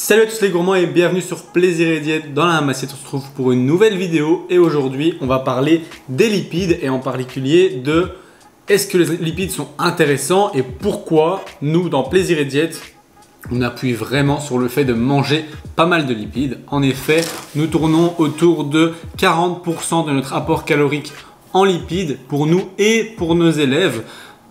Salut à tous les gourmands et bienvenue sur Plaisir et Diète. Dans la Massiette, on se retrouve pour une nouvelle vidéo et aujourd'hui on va parler des lipides et en particulier de est-ce que les lipides sont intéressants et pourquoi nous dans Plaisir et Diète on appuie vraiment sur le fait de manger pas mal de lipides. En effet, nous tournons autour de 40% de notre apport calorique en lipides pour nous et pour nos élèves.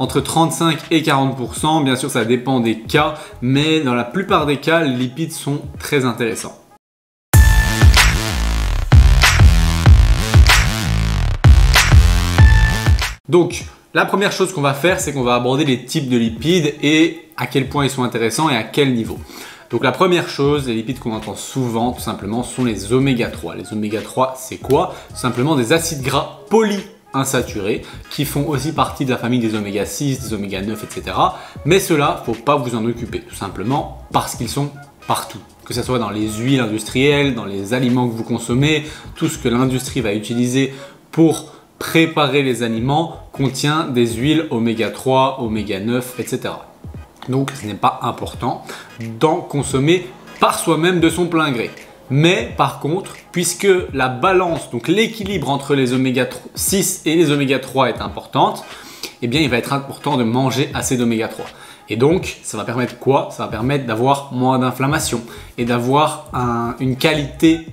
Entre 35 et 40%, bien sûr ça dépend des cas, mais dans la plupart des cas, les lipides sont très intéressants. Donc, la première chose qu'on va faire, c'est qu'on va aborder les types de lipides et à quel point ils sont intéressants et à quel niveau. Donc la première chose, les lipides qu'on entend souvent, tout simplement, sont les oméga 3. Les oméga 3, c'est quoi? Tout simplement des acides gras polyinsaturés qui font aussi partie de la famille des oméga 6, des oméga 9, etc. Mais ceux-là, faut pas vous en occuper, tout simplement parce qu'ils sont partout. Que ce soit dans les huiles industrielles, dans les aliments que vous consommez, tout ce que l'industrie va utiliser pour préparer les aliments contient des huiles oméga 3, oméga 9, etc. Donc ce n'est pas important d'en consommer par soi-même de son plein gré. Mais par contre, puisque la balance, donc l'équilibre entre les oméga 6 et les oméga 3 est importante, eh bien il va être important de manger assez d'oméga 3. Et donc, ça va permettre quoi? Ça va permettre d'avoir moins d'inflammation et d'avoir une qualité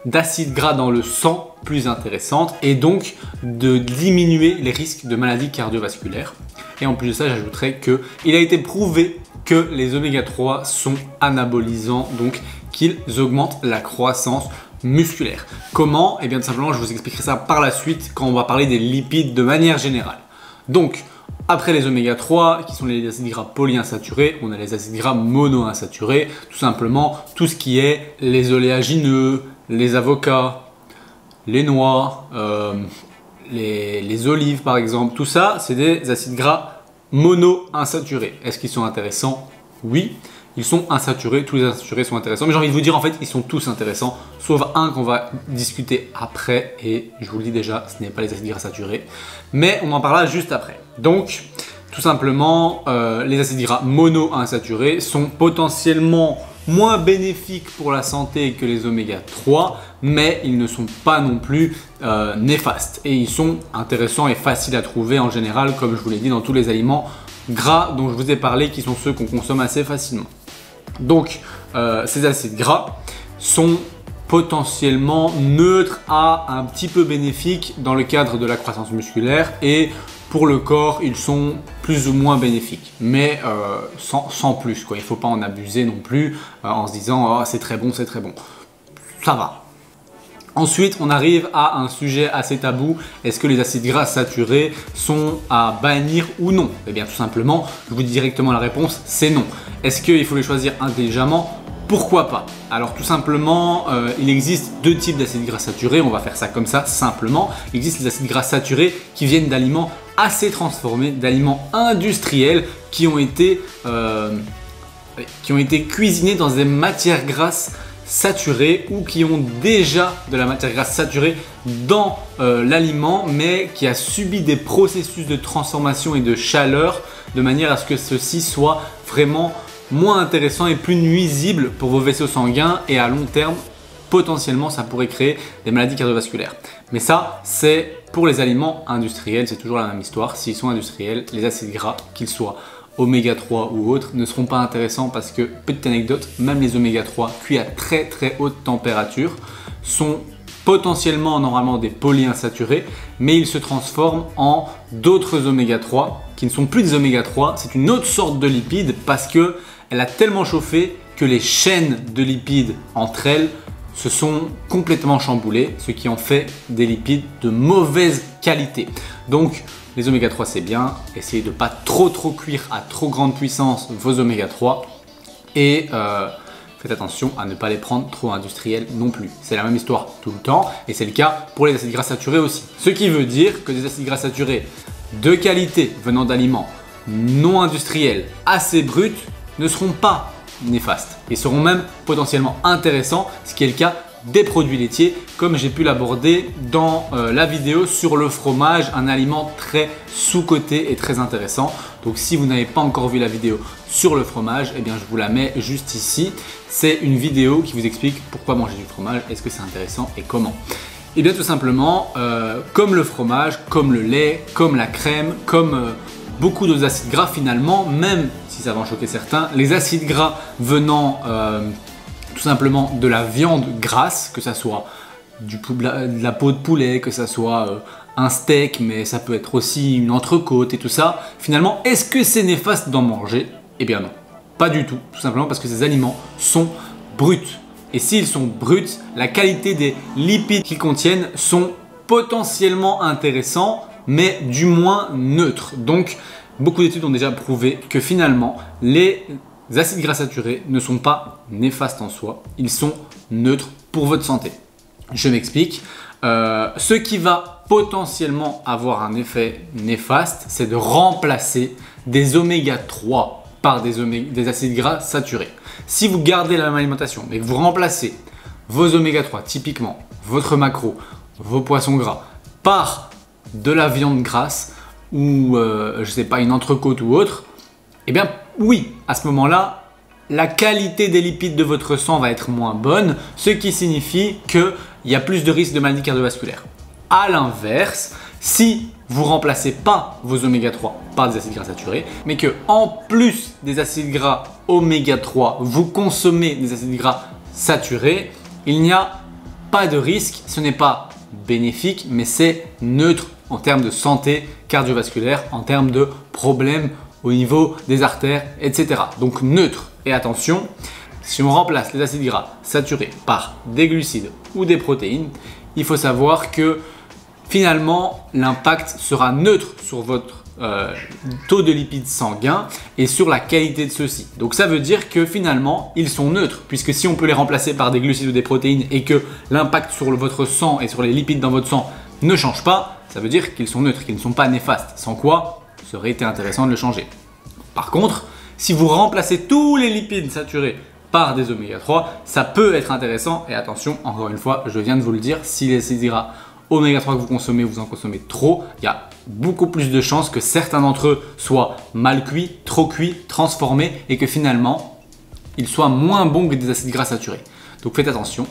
d'acide gras dans le sang plus intéressante et donc de diminuer les risques de maladies cardiovasculaires. Et en plus de ça, j'ajouterais qu'il a été prouvé que les oméga 3 sont anabolisants, donc qu'ils augmentent la croissance musculaire. Comment? Eh bien tout simplement, je vous expliquerai ça par la suite quand on va parler des lipides de manière générale. Donc, après les oméga 3, qui sont les acides gras polyinsaturés, on a les acides gras monoinsaturés, tout simplement tout ce qui est les oléagineux, les avocats, les noix, les olives par exemple, tout ça c'est des acides gras monoinsaturés. Est-ce qu'ils sont intéressants? Oui, ils sont insaturés, tous les insaturés sont intéressants, mais j'ai envie de vous dire en fait ils sont tous intéressants, sauf un qu'on va discuter après et je vous le dis déjà, ce n'est pas les acides gras saturés, mais on en parlera juste après. Donc tout simplement, les acides gras monoinsaturés sont potentiellement moins bénéfiques pour la santé que les oméga 3, mais ils ne sont pas non plus néfastes et ils sont intéressants et faciles à trouver en général, comme je vous l'ai dit, dans tous les aliments gras dont je vous ai parlé, qui sont ceux qu'on consomme assez facilement. Donc ces acides gras sont potentiellement neutres à un petit peu bénéfiques dans le cadre de la croissance musculaire et pour le corps ils sont plus ou moins bénéfiques, mais sans plus quoi. Il ne faut pas en abuser non plus en se disant oh, c'est très bon, ça va. Ensuite, on arrive à un sujet assez tabou. Est-ce que les acides gras saturés sont à bannir ou non? Eh bien tout simplement, je vous dis directement la réponse, c'est non. Est-ce qu'il faut les choisir intelligemment? Pourquoi pas? Alors tout simplement, il existe deux types d'acides gras saturés, on va faire ça comme ça simplement. Il existe les acides gras saturés qui viennent d'aliments assez transformés, d'aliments industriels qui ont été cuisinés dans des matières grasses saturées ou qui ont déjà de la matière grasse saturée dans l'aliment mais qui a subi des processus de transformation et de chaleur de manière à ce que ceci soit vraiment moins intéressant et plus nuisible pour vos vaisseaux sanguins et à long terme potentiellement ça pourrait créer des maladies cardiovasculaires. Mais ça c'est pour les aliments industriels, c'est toujours la même histoire. S'ils sont industriels, les acides gras, qu'ils soient oméga 3 ou autres, ne seront pas intéressants parce que, petite anecdote, même les oméga 3 cuits à très très haute température sont potentiellement normalement des polyinsaturés, mais ils se transforment en d'autres oméga 3 qui ne sont plus des oméga 3, c'est une autre sorte de lipide parce que elle a tellement chauffé que les chaînes de lipides entre elles se sont complètement chamboulées, ce qui en fait des lipides de mauvaise qualité. Donc les oméga 3 c'est bien, essayez de ne pas trop cuire à trop grande puissance vos oméga 3 et faites attention à ne pas les prendre trop industriels non plus. C'est la même histoire tout le temps et c'est le cas pour les acides gras saturés aussi. Ce qui veut dire que des acides gras saturés de qualité venant d'aliments non industriels assez bruts ne seront pas néfastes et seront même potentiellement intéressants, ce qui est le cas des produits laitiers comme j'ai pu l'aborder dans la vidéo sur le fromage, un aliment très sous-coté et très intéressant. Donc si vous n'avez pas encore vu la vidéo sur le fromage, eh bien je vous la mets juste ici. C'est une vidéo qui vous explique pourquoi manger du fromage, est-ce que c'est intéressant et comment. Et bien tout simplement, comme le fromage, comme le lait, comme la crème, comme beaucoup d'autres acides gras finalement, même si ça va en choquer certains, les acides gras venant tout simplement de la viande grasse, que ça soit de la peau de poulet, que ça soit un steak, mais ça peut être aussi une entrecôte et tout ça, finalement, est-ce que c'est néfaste d'en manger? Eh bien non, pas du tout, tout simplement parce que ces aliments sont bruts. Et s'ils sont bruts, la qualité des lipides qu'ils contiennent sont potentiellement intéressants, mais du moins neutres. Donc, beaucoup d'études ont déjà prouvé que finalement, les acides gras saturés ne sont pas néfastes en soi, ils sont neutres pour votre santé. Je m'explique. Ce qui va potentiellement avoir un effet néfaste, c'est de remplacer des oméga 3 par des acides gras saturés. Si vous gardez la même alimentation et que vous remplacez vos oméga 3, typiquement votre maquereau, vos poissons gras, par de la viande grasse ou je sais pas, une entrecôte ou autre, eh bien oui, à ce moment-là, la qualité des lipides de votre sang va être moins bonne, ce qui signifie qu'il y a plus de risques de maladies cardiovasculaires. A l'inverse, si vous ne remplacez pas vos oméga 3 par des acides gras saturés, mais que en plus des acides gras oméga 3, vous consommez des acides gras saturés, il n'y a pas de risque, ce n'est pas bénéfique, mais c'est neutre en termes de santé cardiovasculaire, en termes de problèmes au niveau des artères, etc. Donc neutre. Et attention, si on remplace les acides gras saturés par des glucides ou des protéines, il faut savoir que finalement l'impact sera neutre sur votre taux de lipides sanguins et sur la qualité de ceux-ci. Donc ça veut dire que finalement ils sont neutres, puisque si on peut les remplacer par des glucides ou des protéines et que l'impact sur votre sang et sur les lipides dans votre sang ne change pas, ça veut dire qu'ils sont neutres, qu'ils ne sont pas néfastes, sans quoi ça aurait été intéressant de le changer. Par contre, si vous remplacez tous les lipides saturés par des oméga 3, ça peut être intéressant. Et attention, encore une fois, je viens de vous le dire, si les acides gras oméga 3 que vous consommez, vous en consommez trop, il y a beaucoup plus de chances que certains d'entre eux soient mal cuits, trop cuits, transformés et que finalement, ils soient moins bons que des acides gras saturés. Donc faites attention.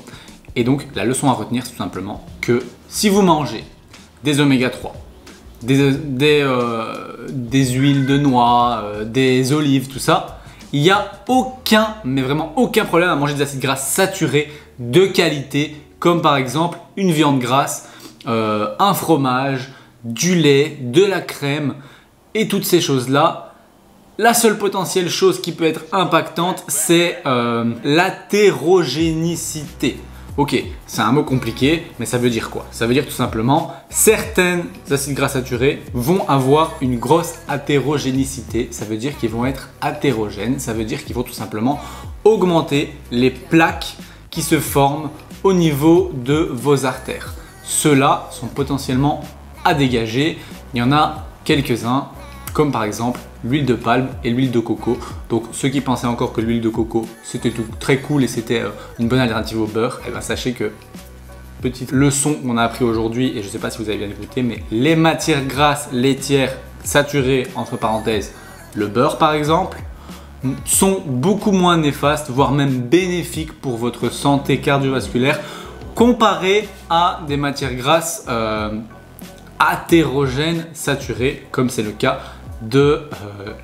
Et donc la leçon à retenir, c'est tout simplement que si vous mangez des oméga 3, des huiles de noix, des olives, tout ça, il n'y a aucun, mais vraiment aucun problème à manger des acides gras saturés de qualité, comme par exemple une viande grasse, un fromage, du lait, de la crème et toutes ces choses-là. La seule potentielle chose qui peut être impactante, c'est l'hétérogénéité. Ok, c'est un mot compliqué, mais ça veut dire quoi? Ça veut dire tout simplement, certains acides gras saturés vont avoir une grosse hétérogénéité. Ça veut dire qu'ils vont être hétérogènes. Ça veut dire qu'ils vont tout simplement augmenter les plaques qui se forment au niveau de vos artères. Ceux-là sont potentiellement à dégager. Il y en a quelques-uns, comme par exemple l'huile de palme et l'huile de coco. Donc ceux qui pensaient encore que l'huile de coco c'était tout très cool et c'était une bonne alternative au beurre, eh bien sachez que, petite leçon qu'on a appris aujourd'hui, et je ne sais pas si vous avez bien écouté, mais les matières grasses laitières saturées, entre parenthèses le beurre par exemple, sont beaucoup moins néfastes, voire même bénéfiques pour votre santé cardiovasculaire comparé à des matières grasses hétérogènes saturées, comme c'est le cas de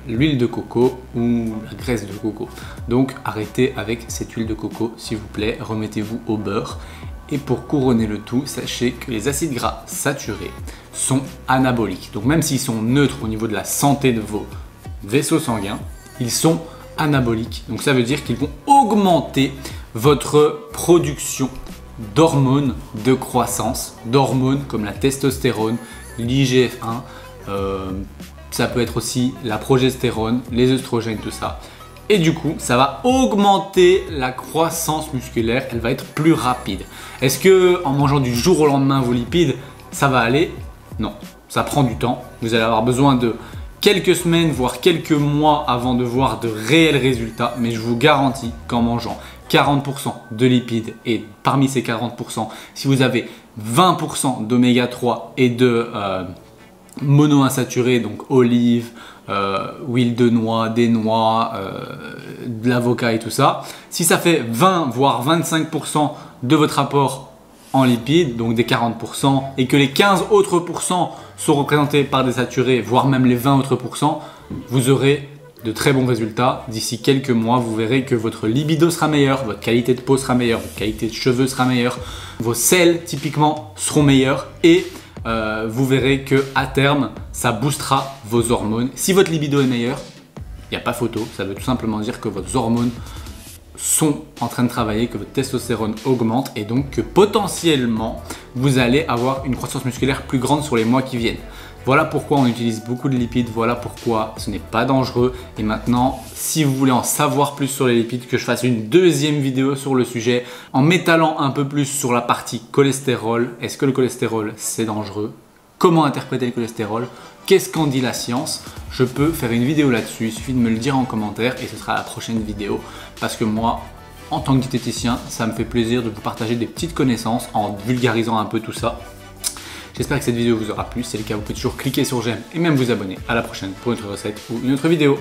l'huile de coco ou la graisse de coco. Donc arrêtez avec cette huile de coco s'il vous plaît, remettez-vous au beurre. Et pour couronner le tout, sachez que les acides gras saturés sont anaboliques. Donc même s'ils sont neutres au niveau de la santé de vos vaisseaux sanguins, ils sont anaboliques. Donc ça veut dire qu'ils vont augmenter votre production d'hormones de croissance, d'hormones comme la testostérone, l'IGF-1, ça peut être aussi la progestérone, les œstrogènes, tout ça. Et du coup, ça va augmenter la croissance musculaire, elle va être plus rapide. Est-ce que en mangeant du jour au lendemain vos lipides, ça va aller? Non, ça prend du temps. Vous allez avoir besoin de quelques semaines, voire quelques mois avant de voir de réels résultats. Mais je vous garantis qu'en mangeant 40% de lipides, et parmi ces 40%, si vous avez 20% d'oméga 3 et de monoinsaturés, donc olives, huile de noix, des noix, de l'avocat et tout ça. Si ça fait 20 voire 25% de votre apport en lipides, donc des 40%, et que les 15 autres pourcents sont représentés par des saturés, voire même les 20 autres pourcents, vous aurez de très bons résultats. D'ici quelques mois, vous verrez que votre libido sera meilleure, votre qualité de peau sera meilleure, votre qualité de cheveux sera meilleure, vos selles typiquement seront meilleures et vous verrez que à terme, ça boostera vos hormones. Si votre libido est meilleur, il n'y a pas photo, ça veut tout simplement dire que vos hormones sont en train de travailler, que votre testostérone augmente et donc que potentiellement vous allez avoir une croissance musculaire plus grande sur les mois qui viennent. Voilà pourquoi on utilise beaucoup de lipides, voilà pourquoi ce n'est pas dangereux. Et maintenant, si vous voulez en savoir plus sur les lipides, que je fasse une deuxième vidéo sur le sujet en m'étalant un peu plus sur la partie cholestérol. Est-ce que le cholestérol c'est dangereux? Comment interpréter le cholestérol? Qu'est-ce qu'en dit la science? Je peux faire une vidéo là-dessus, il suffit de me le dire en commentaire et ce sera la prochaine vidéo. Parce que moi, en tant que diététicien, ça me fait plaisir de vous partager des petites connaissances en vulgarisant un peu tout ça. J'espère que cette vidéo vous aura plu. Si c'est le cas, vous pouvez toujours cliquer sur j'aime et même vous abonner. À la prochaine pour une autre recette ou une autre vidéo.